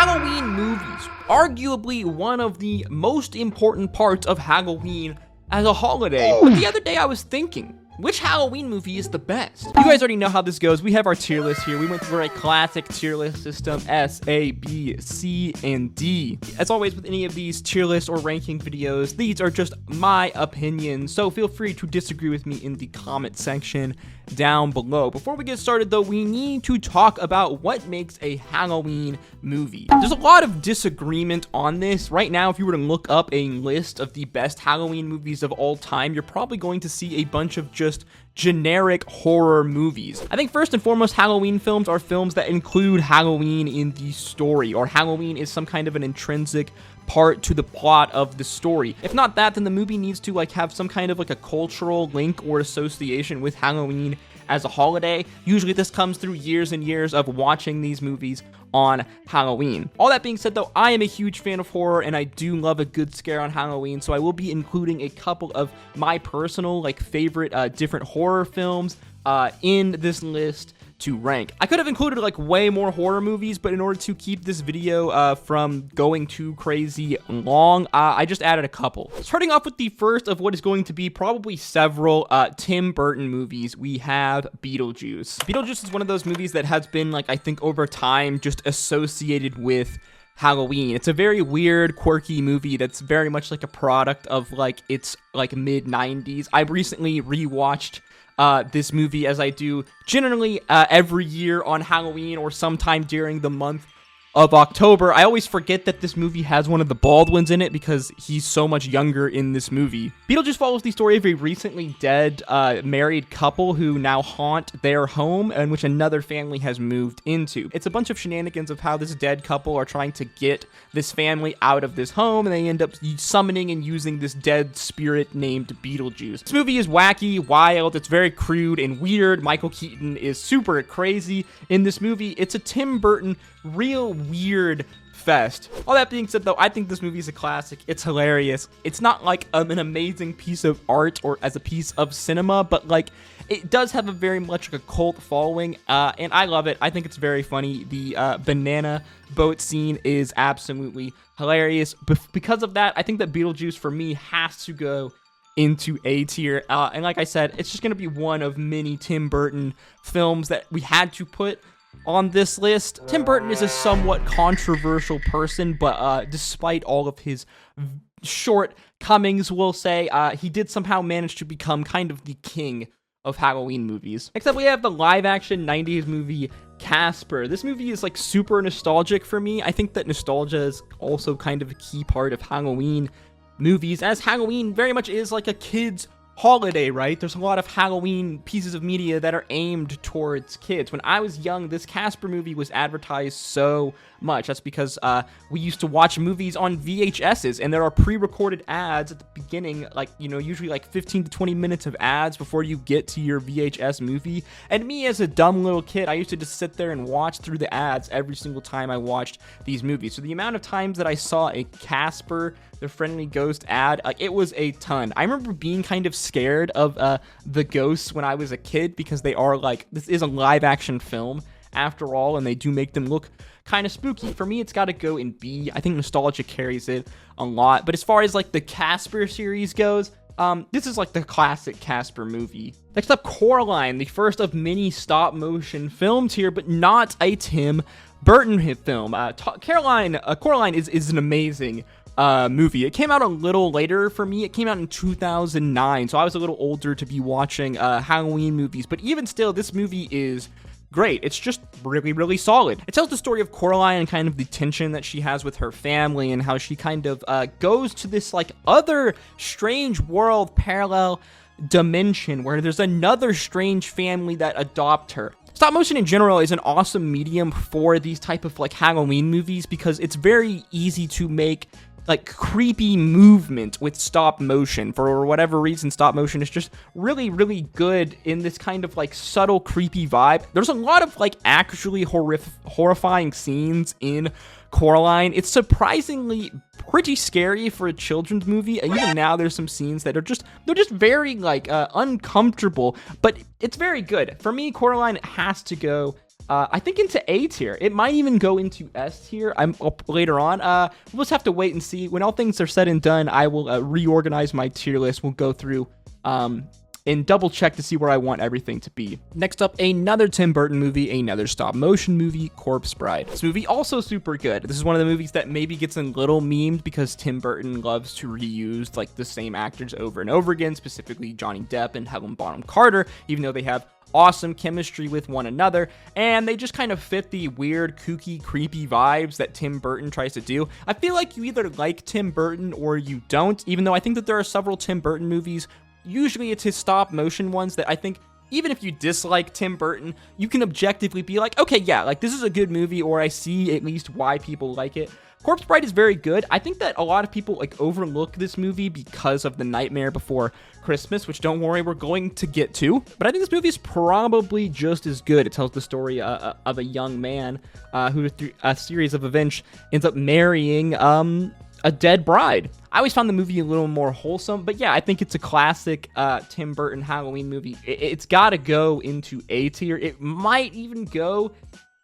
Halloween movies, arguably one of the most important parts of Halloween as a holiday. But the other day I was thinking, which Halloween movie is the best? You guys already know how this goes. We have our tier list here. We went through a classic tier list system, S, A, B, C, and D. As always with any of these tier list or ranking videos, these are just my opinions, so feel free to disagree with me in the comment section down below. Before we get started though, we need to talk about what makes a Halloween movie. There's a lot of disagreement on this. Right now, if you were to look up a list of the best Halloween movies of all time, you're probably going to see a bunch of just generic horror movies. I think first and foremost, Halloween films are films that include Halloween in the story, or Halloween is some kind of an intrinsic part to the plot of the story. If not that, then the movie needs to have some kind of a cultural link or association with Halloween as a holiday. Usually this comes through years and years of watching these movies on Halloween. All that being said though, I am a huge fan of horror and I do love a good scare on Halloween, so I will be including a couple of my personal favorite different horror films in this list to rank. I could have included way more horror movies, but in order to keep this video from going too crazy long, I just added a couple. Starting off with the first of what is going to be probably several Tim Burton movies, we have Beetlejuice. Beetlejuice is one of those movies that has been I think over time just associated with Halloween. It's a very weird, quirky movie that's very much a product of its mid 90s. I recently rewatched this movie, as I do generally every year on Halloween or sometime during the month of October. I always forget that this movie has one of the Baldwins in it because he's so much younger in this movie. Beetlejuice follows the story of a recently dead married couple who now haunt their home and which another family has moved into. It's a bunch of shenanigans of how this dead couple are trying to get this family out of this home, and they end up summoning and using this dead spirit named Beetlejuice. This movie is wacky, wild, it's very crude and weird. Michael Keaton is super crazy in this movie. It's a Tim Burton real weird fest. All that being said though, I think this movie is a classic. It's hilarious. It's not an amazing piece of art or as a piece of cinema, but it does have a very much a cult following, and I love it. I think it's very funny. The banana boat scene is absolutely hilarious. Because of that, I think that Beetlejuice for me has to go into A tier, and like I said, it's just gonna be one of many Tim Burton films that we had to put on this list. Tim Burton is a somewhat controversial person, but despite all of his shortcomings, we'll say, he did somehow manage to become kind of the king of Halloween movies. Next up, we have the live-action 90s movie Casper. This movie is super nostalgic for me. I think that nostalgia is also kind of a key part of Halloween movies, as Halloween very much is a kid's holiday, right? There's a lot of Halloween pieces of media that are aimed towards kids. When I was young, this Casper movie was advertised so much. That's because we used to watch movies on VHSs, and there are pre-recorded ads at the beginning, usually 15 to 20 minutes of ads before you get to your VHS movie. And me as a dumb little kid, I used to just sit there and watch through the ads every single time I watched these movies. So the amount of times that I saw a Casper the Friendly Ghost ad, it was a ton. I remember being kind of scared of the ghosts when I was a kid, because they are this is a live action film after all, and they do make them look kind of spooky. For me, it's got to go in B. I think nostalgia carries it a lot. But as far as the Casper series goes, this is the classic Casper movie. Next up, Coraline, the first of many stop motion films here, but not a Tim Burton film. Coraline is an amazing movie. It came out a little later for me. It came out in 2009, so I was a little older to be watching Halloween movies, but even still, this movie is great. It's just really, really solid. It tells the story of Coraline and kind of the tension that she has with her family, and how she kind of goes to this other strange world, parallel dimension, where there's another strange family that adopt her. Stop motion in general is an awesome medium for these type of Halloween movies, because it's very easy to make creepy movement with stop motion. For whatever reason, stop motion is just really, really good in this kind of subtle creepy vibe. There's a lot of actually horrifying scenes in Coraline. It's surprisingly pretty scary for a children's movie. Even now, there's some scenes that are just very uncomfortable, but it's very good. For me, Coraline has to go I think into A tier. It might even go into S tier. Later on. We'll just have to wait and see. When all things are said and done, I will reorganize my tier list. We'll go through and double check to see where I want everything to be. Next up, another Tim Burton movie, another stop motion movie, Corpse Bride. This movie also super good. This is one of the movies that maybe gets a little memed because Tim Burton loves to reuse like the same actors over and over again, specifically Johnny Depp and Helen Bonham Carter, even though they have awesome chemistry with one another, and they just kind of fit the weird, kooky, creepy vibes that Tim Burton tries to do. I feel like you either like Tim Burton or you don't, even though I think that there are several Tim Burton movies. Usually it's his stop motion ones that I think even if you dislike Tim Burton, you can objectively be like, okay, yeah, like this is a good movie, or I see at least why people like it. Corpse Bride is very good. I think that a lot of people like overlook this movie because of The Nightmare Before Christmas, which don't worry, we're going to get to. But I think this movie is probably just as good. It tells the story of a young man who, through a series of events, ends up marrying a dead bride. I always found the movie a little more wholesome, but yeah, I think it's a classic Tim Burton Halloween movie. It's got to go into A tier. It might even go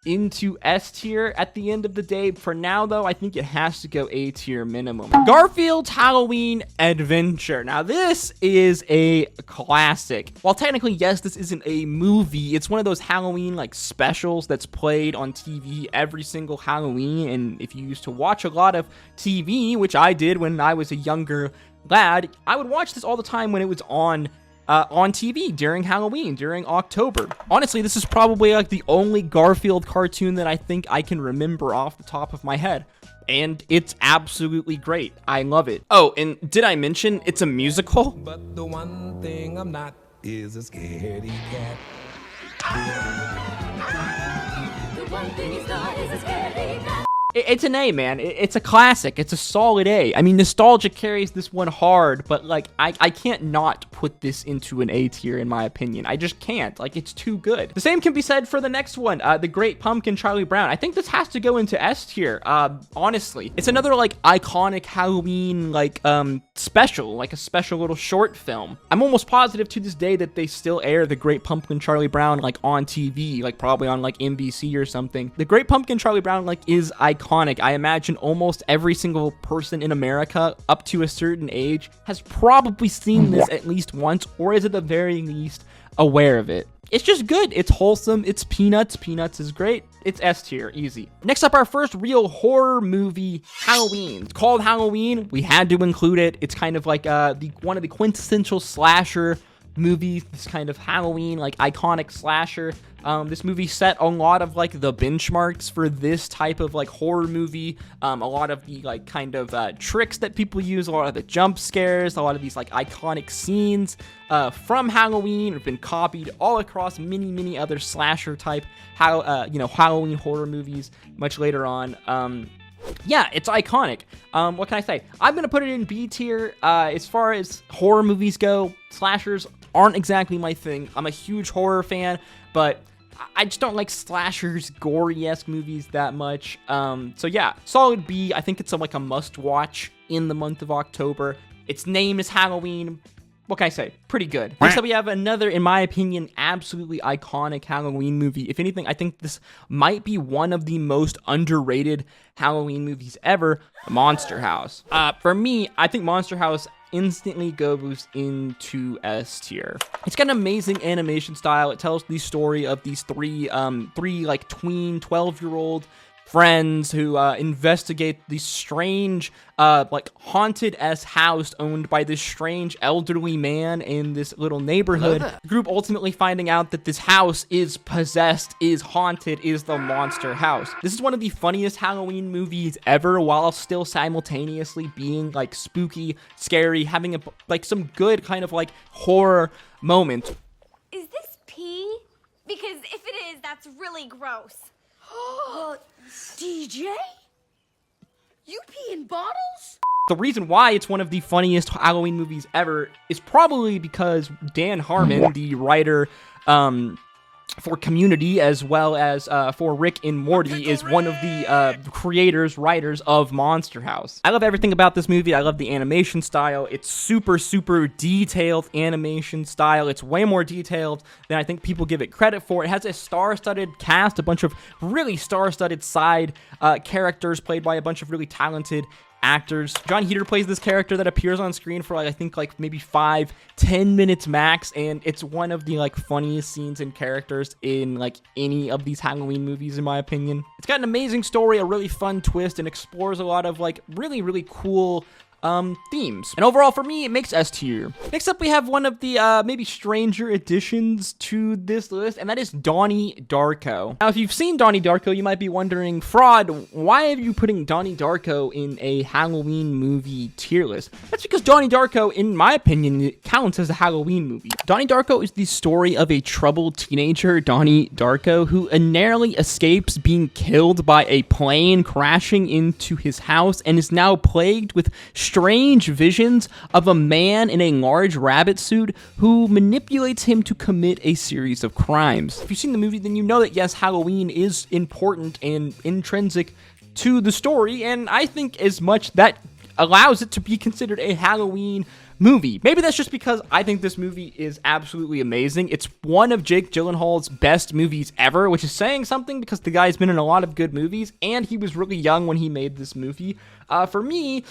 into S tier at the end of the day. For now, though, I think it has to go A tier minimum. Garfield's Halloween Adventure. Now, this is a classic. While technically, yes, this isn't a movie, it's one of those Halloween like specials that's played on TV every single Halloween. And if you used to watch a lot of TV, which I did when I was a younger lad, I would watch this all the time when it was on TV during Halloween, during October. Honestly, this is probably like the only Garfield cartoon that I think I can remember off the top of my head. And it's absolutely great. I love it. Oh, and did I mention it's a musical? But the one thing I'm not is a scaredy cat. The one thing he's not is a scaredy cat. It's an A, man. It's a classic. It's a solid A. I mean, nostalgia carries this one hard, but like, I can't not put this into an A tier in my opinion. I just can't. Like, it's too good. The same can be said for the next one, The Great Pumpkin, Charlie Brown. I think this has to go into S tier, honestly. It's another like iconic Halloween like special, like a special little short film. I'm almost positive to this day that they still air The Great Pumpkin, Charlie Brown like on TV, like probably on like NBC or something. The Great Pumpkin, Charlie Brown like is iconic. I imagine almost every single person in America up to a certain age has probably seen this at least once, or is at the very least aware of it. It's just good. It's wholesome. It's Peanuts. Peanuts is great. It's S tier, easy. Next up, our first real horror movie, Halloween. It's called Halloween. We had to include it. It's kind of like one of the quintessential slasher movies, this kind of Halloween like iconic slasher. This movie set a lot of like the benchmarks for this type of like horror movie. A lot of the like kind of tricks that people use, a lot of the jump scares, a lot of these like iconic scenes from Halloween have been copied all across many other slasher type Halloween horror movies much later on. Yeah, it's iconic. What can I say? I'm gonna put it in B tier. As far as horror movies go, slashers aren't exactly my thing. I'm a huge horror fan, but I just don't like slashers, gory-esque movies that much. So yeah, solid B. I think it's like a must-watch in the month of October. Its name is Halloween. What can I say? Pretty good. Next up, we have another, in my opinion, absolutely iconic Halloween movie. If anything, I think this might be one of the most underrated Halloween movies ever, Monster House. For me, I think Monster House instantly goes into S tier. It's got an amazing animation style. It tells the story of these three like tween 12-year-old friends who investigate the strange like haunted-esque house owned by this strange elderly man in this little neighborhood. The group ultimately finding out that this house is possessed, is haunted, is the monster house. This is one of the funniest Halloween movies ever, while still simultaneously being like spooky, scary, having like some good kind of like horror moments. Is this pee? Because if it is, that's really gross. DJ? You pee in bottles? The reason why it's one of the funniest Halloween movies ever is probably because Dan Harmon, the writer for Community, as well as for Rick and Morty, is one of the creators, writers of Monster House. I love everything about this movie. I love the animation style. It's super, super detailed animation style. It's way more detailed than I think people give it credit for. It has a star-studded cast, a bunch of really star-studded side characters played by a bunch of really talented actors. John Heater plays this character that appears on screen for I think maybe 5-10 minutes max, and it's one of the funniest scenes and characters in any of these Halloween movies, in my opinion. It's got an amazing story, a really fun twist, and explores a lot of really, really cool themes. And overall, for me, it makes S tier. Next up, we have one of the maybe stranger additions to this list, and that is Donnie Darko. Now, if you've seen Donnie Darko, you might be wondering, Fraud, why are you putting Donnie Darko in a Halloween movie tier list? That's because Donnie Darko, in my opinion, counts as a Halloween movie. Donnie Darko is the story of a troubled teenager, Donnie Darko, who narrowly escapes being killed by a plane crashing into his house and is now plagued with strange visions of a man in a large rabbit suit who manipulates him to commit a series of crimes. If you've seen the movie, then you know that yes, Halloween is important and intrinsic to the story, and I think as much that allows it to be considered a Halloween movie. Maybe that's just because I think this movie is absolutely amazing. It's one of Jake Gyllenhaal's best movies ever, which is saying something because the guy's been in a lot of good movies, and he was really young when he made this movie. For me,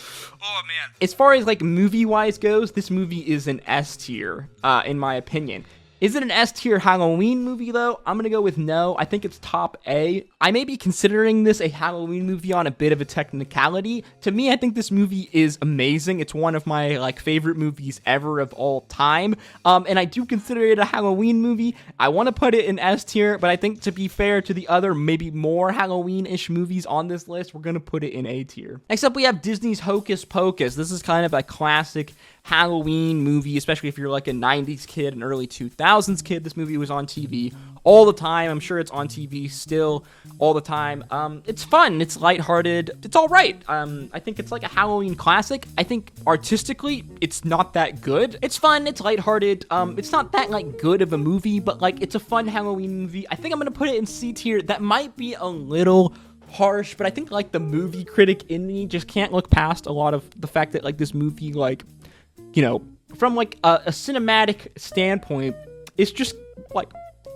as far as movie-wise goes, this movie is an S tier, in my opinion. Is it an S tier Halloween movie, though? I'm going to go with no. I think it's top A. I may be considering this a Halloween movie on a bit of a technicality. To me, I think this movie is amazing. It's one of my favorite movies ever of all time. And I do consider it a Halloween movie. I want to put it in S tier, but I think to be fair to the other maybe more Halloween-ish movies on this list, we're going to put it in A tier. Next up, we have Disney's Hocus Pocus. This is kind of a classic Halloween movie, especially if you're a 90s kid, an early 2000s kid. This movie was on TV all the time. I'm sure it's on TV still all the time. It's fun. It's lighthearted. It's all right. I think it's a Halloween classic. I think artistically, it's not that good. It's fun. It's lighthearted. It's not that good of a movie, but it's a fun Halloween movie. I think I'm gonna put it in C tier. That might be a little harsh, but I think the movie critic in me just can't look past a lot of the fact that this movie from a cinematic standpoint, it's just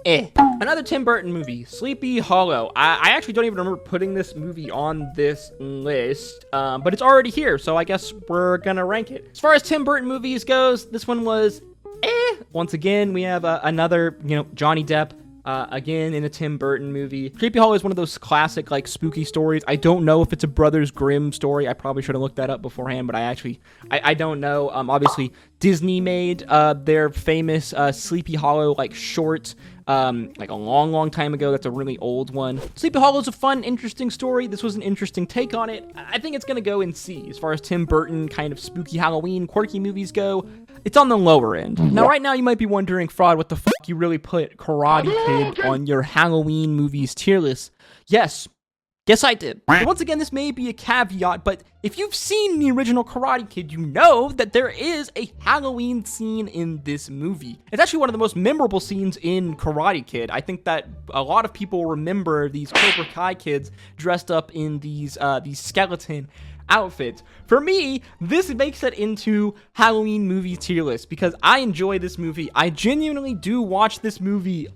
eh. Another Tim Burton movie, Sleepy Hollow. I actually don't even remember putting this movie on this list, but it's already here, so I guess we're gonna rank it. As far as Tim Burton movies goes, this one was eh. Once again, we have another, Johnny Depp. Again, in a Tim Burton movie. Sleepy Hollow is one of those classic, spooky stories. I don't know if it's a Brothers Grimm story. I probably should have looked that up beforehand, but I don't know. Obviously, Disney made their famous Sleepy Hollow, short, a long, long time ago. That's a really old one. Sleepy Hollow is a fun, interesting story. This was an interesting take on it. I think it's going to go in C. As far as Tim Burton kind of spooky Halloween, quirky movies go, it's on the lower end. Now, right now, you might be wondering, Fraud, what the fuck you really put Karate Kid on your Halloween movies tier list? Yes, I did. And once again, this may be a caveat, but if you've seen the original Karate Kid, you know that there is a Halloween scene in this movie. It's actually one of the most memorable scenes in Karate Kid. I think that a lot of people remember these Cobra Kai kids dressed up in these skeleton outfits. For me, this makes it into Halloween movie tier list because I enjoy this movie. I genuinely do watch this movie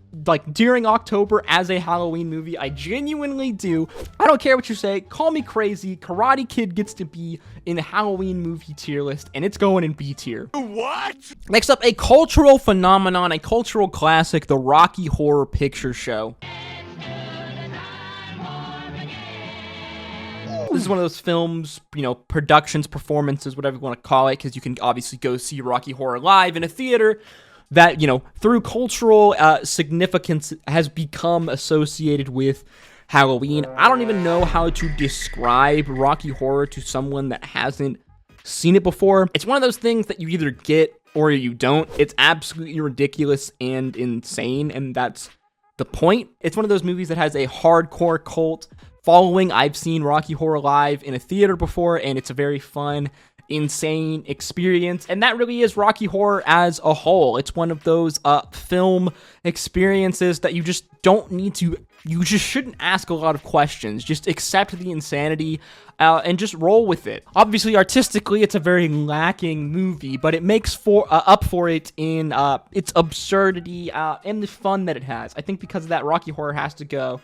during October as a Halloween movie. I genuinely do. I don't care what you say. Call me crazy. Karate Kid gets to be in the Halloween movie tier list, and it's going in B tier. What? Next up, a cultural phenomenon, a cultural classic, the Rocky Horror Picture Show. This is one of those films, productions, performances, whatever you want to call it, because you can obviously go see Rocky Horror live in a theater that, through cultural significance has become associated with Halloween. I don't even know how to describe Rocky Horror to someone that hasn't seen it before. It's one of those things that you either get or you don't. It's absolutely ridiculous and insane, and that's the point. It's one of those movies that has a hardcore cult following. I've seen Rocky Horror live in a theater before, and it's a very fun, insane experience, and that really is Rocky Horror as a whole. It's one of those film experiences that you just don't need to, you just shouldn't ask a lot of questions. Just accept the insanity and just roll with it. Obviously, artistically, it's a very lacking movie, but it makes up for it in its absurdity and the fun that it has. I think because of that, Rocky Horror has to go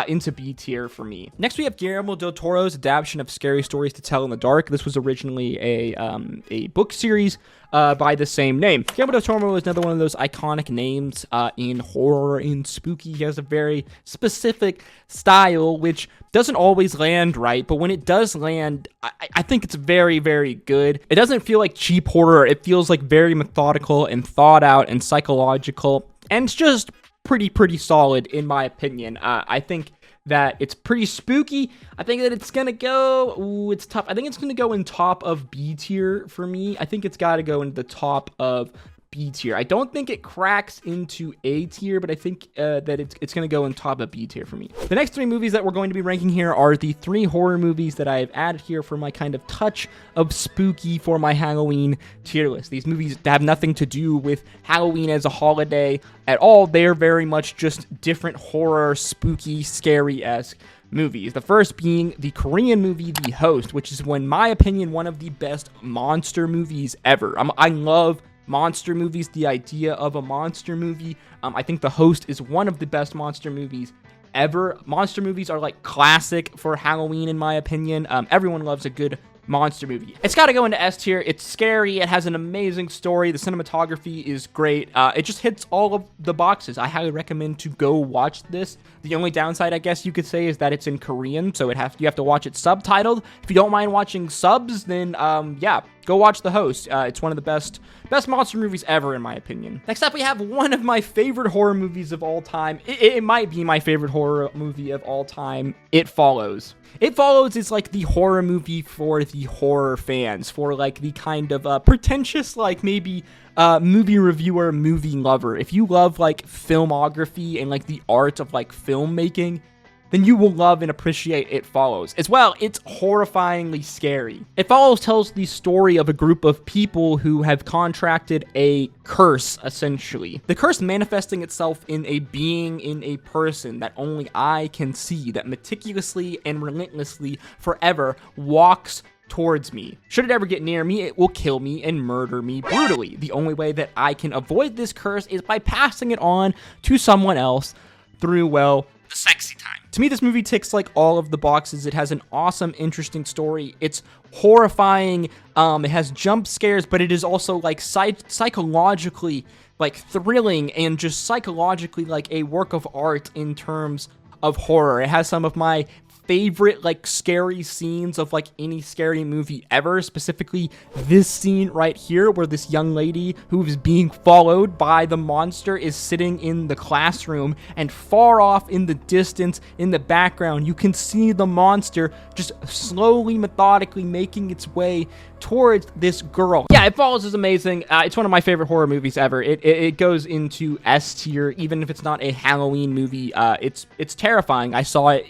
into B tier for me. Next, we have Guillermo del Toro's adaptation of Scary Stories to Tell in the Dark. This was originally a book series by the same name. Guillermo del Toro is another one of those iconic names in horror and spooky. He has a very specific style, which doesn't always land right, but when it does land, I think it's very, very good. It doesn't feel like cheap horror. It feels like very methodical and thought out and psychological, and it's just pretty solid in my opinion. I think that it's pretty spooky. I think that it's gonna go, it's tough. I think it's gonna go in top of B tier for me. I think it's gotta go into the top of B tier. I don't think it cracks into A tier, but I think that it's going to go in top of B tier for me. The next 3 movies that we're going to be ranking here are the 3 horror movies that I've added here for my kind of touch of spooky for my Halloween tier list. These movies have nothing to do with Halloween as a holiday at all. They're very much just different horror, spooky, scary-esque movies. The first being the Korean movie The Host, which is, in my opinion, one of the best monster movies ever. I love monster movies, the idea of a monster movie. I think The Host is one of the best monster movies ever. Monster movies are like classic for Halloween, in my opinion. Everyone loves a good monster movie. It's got to go into S tier. It's scary. It has an amazing story. The cinematography is great. It just hits all of the boxes. I highly recommend to go watch this. The only downside, I guess you could say, is that it's in Korean, so you have to watch it subtitled. If you don't mind watching subs, then yeah, go watch The Host. It's one of the best monster movies ever, in my opinion. Next up, we have one of my favorite horror movies of all time. It might be my favorite horror movie of all time. It Follows. It Follows is like the horror movie for the horror fans, for like the kind of pretentious, like maybe movie reviewer, movie lover. If you love like filmography and like the art of like filmmaking, then you will love and appreciate It Follows. As well, it's horrifyingly scary. It Follows tells the story of a group of people who have contracted a curse, essentially. The curse manifesting itself in a being, in a person that only I can see, that meticulously and relentlessly forever walks towards me. Should it ever get near me, it will kill me and murder me brutally. The only way that I can avoid this curse is by passing it on to someone else through, well, the sexy time. To me, this movie ticks like all of the boxes. It has an awesome, interesting story. It's horrifying. It has jump scares, but it is also like psychologically like thrilling and just psychologically like a work of art in terms of horror. It has some of my favorite like scary scenes of like any scary movie ever, specifically this scene right here where this young lady who is being followed by the monster is sitting in the classroom, and far off in the distance in the background you can see the monster just slowly, methodically making its way towards this girl. Yeah, It Follows is amazing. It's one of my favorite horror movies ever. It goes into S tier, even if it's not a Halloween movie. It's terrifying. I saw it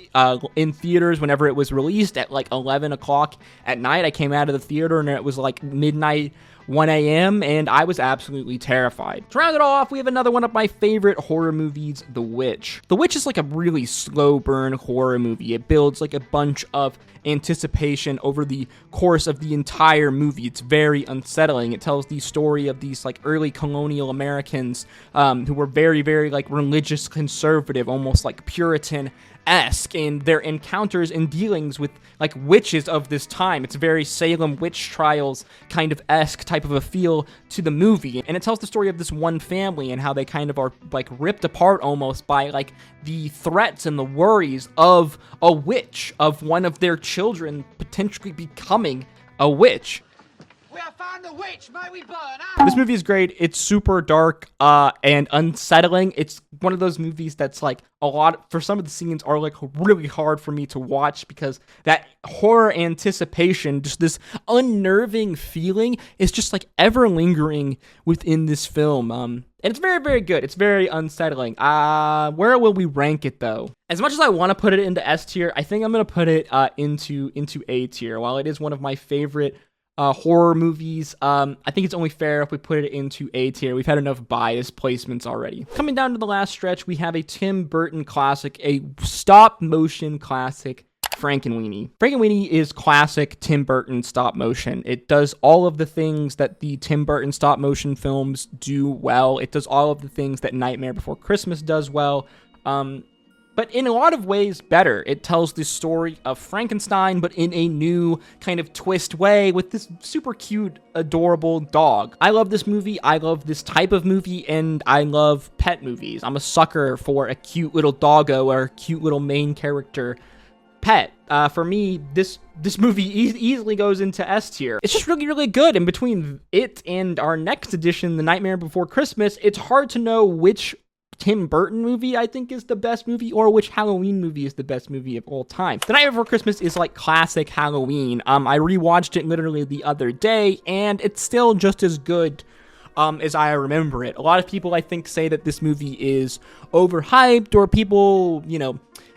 in theaters whenever it was released at like 11 o'clock at night. I came out of the theater and it was like midnight, 1 a.m., and I was absolutely terrified. To round it all off, we have another one of my favorite horror movies, The Witch. The Witch is like a really slow burn horror movie. It builds like a bunch of anticipation over the course of the entire movie. It's very unsettling. It tells the story of these like early colonial Americans who were very, very like religious, conservative, almost like Puritan-esque, and their encounters and dealings with like witches of this time. It's very Salem witch trials kind of esque type of a feel to the movie, and it tells the story of this one family and how they kind of are like ripped apart almost by like the threats and the worries of a witch, of one of their children potentially becoming a witch. We have found the witch, may we burn her? This movie is great. It's super dark and unsettling. It's one of those movies that's like for some of the scenes are like really hard for me to watch because that horror anticipation, just this unnerving feeling is just like ever lingering within this film. And it's very, very good. It's very unsettling. Where will we rank it though? As much as I want to put it into S tier, I think I'm going to put it into A tier. While it is one of my favorite horror movies, I think it's only fair if we put it into A tier. We've had enough bias placements already. Coming down to the last stretch, we have a Tim Burton classic, a stop motion classic, Frankenweenie. Frankenweenie is classic Tim Burton stop motion. It does all of the things that the Tim Burton stop motion films do well. It does all of the things that Nightmare Before Christmas does well. But in a lot of ways better. It tells the story of Frankenstein, but in a new kind of twist way with this super cute, adorable dog. I love this movie. I love this type of movie, and I love pet movies. I'm a sucker for a cute little doggo or a cute little main character pet. For me, this movie easily goes into S tier. It's just really, really good. And between it and our next edition, The Nightmare Before Christmas, it's hard to know which Tim Burton movie I think is the best movie or which Halloween movie is the best movie of all time. The Night Before Christmas is like classic Halloween. I rewatched it literally the other day, and it's still just as good as I remember it. A lot of people, I think, say that this movie is overhyped, or people,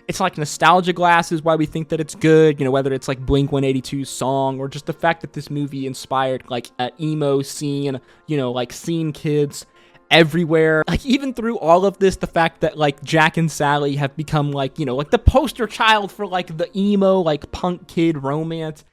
it's like nostalgia glasses why we think that it's good, whether it's like Blink-182's song, or just the fact that this movie inspired like an emo scene, like scene kids everywhere. Like, even through all of this, the fact that like Jack and Sally have become like, like the poster child for like the emo, like punk kid romance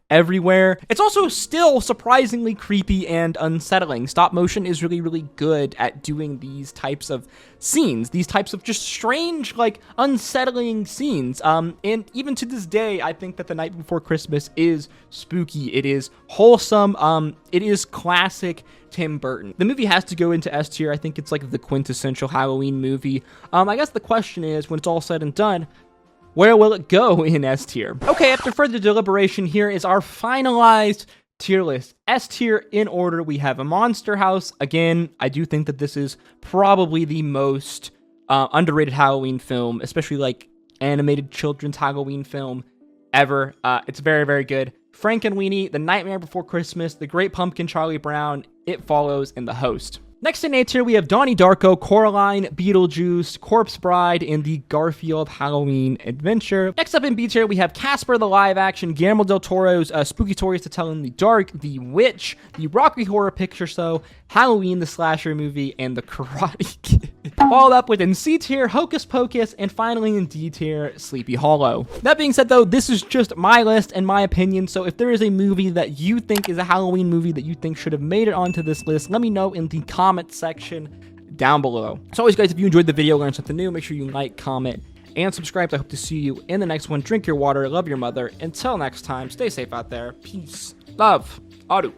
everywhere. It's also still surprisingly creepy and unsettling. Stop motion is really, really good at doing these types of scenes, these types of just strange, like unsettling scenes. And even to this day, I think that The Night Before Christmas is spooky. It is wholesome. It is classic Tim Burton. The movie has to go into S tier. I think it's like the quintessential Halloween movie. I guess the question is, when it's all said and done, where will it go in S tier? Okay, after further deliberation, here is our finalized tier list. S tier in order, we have a Monster House. Again, I do think that this is probably the most underrated Halloween film, especially like animated children's Halloween film ever. It's very, very good. Frankenweenie, The Nightmare Before Christmas, The Great Pumpkin, Charlie Brown, It Follows, and The Host. Next in A tier, we have Donnie Darko, Coraline, Beetlejuice, Corpse Bride, and the Garfield Halloween Adventure. Next up in B tier, we have Casper the live action, Guillermo del Toro's Spooky Stories to Tell in the Dark, The Witch, the Rocky Horror Picture Show, Halloween the Slasher Movie, and The Karate Kid. Followed up with in C tier, Hocus Pocus, and finally in D tier, Sleepy Hollow. That being said though, this is just my list and my opinion, so if there is a movie that you think is a Halloween movie that you think should have made it onto this list, let me know in the comment section down below. As always guys, if you enjoyed the video, learned something new, make sure you like, comment, and subscribe. I hope to see you in the next one. Drink your water, love your mother. Until next time, stay safe out there. Peace, love, Adu.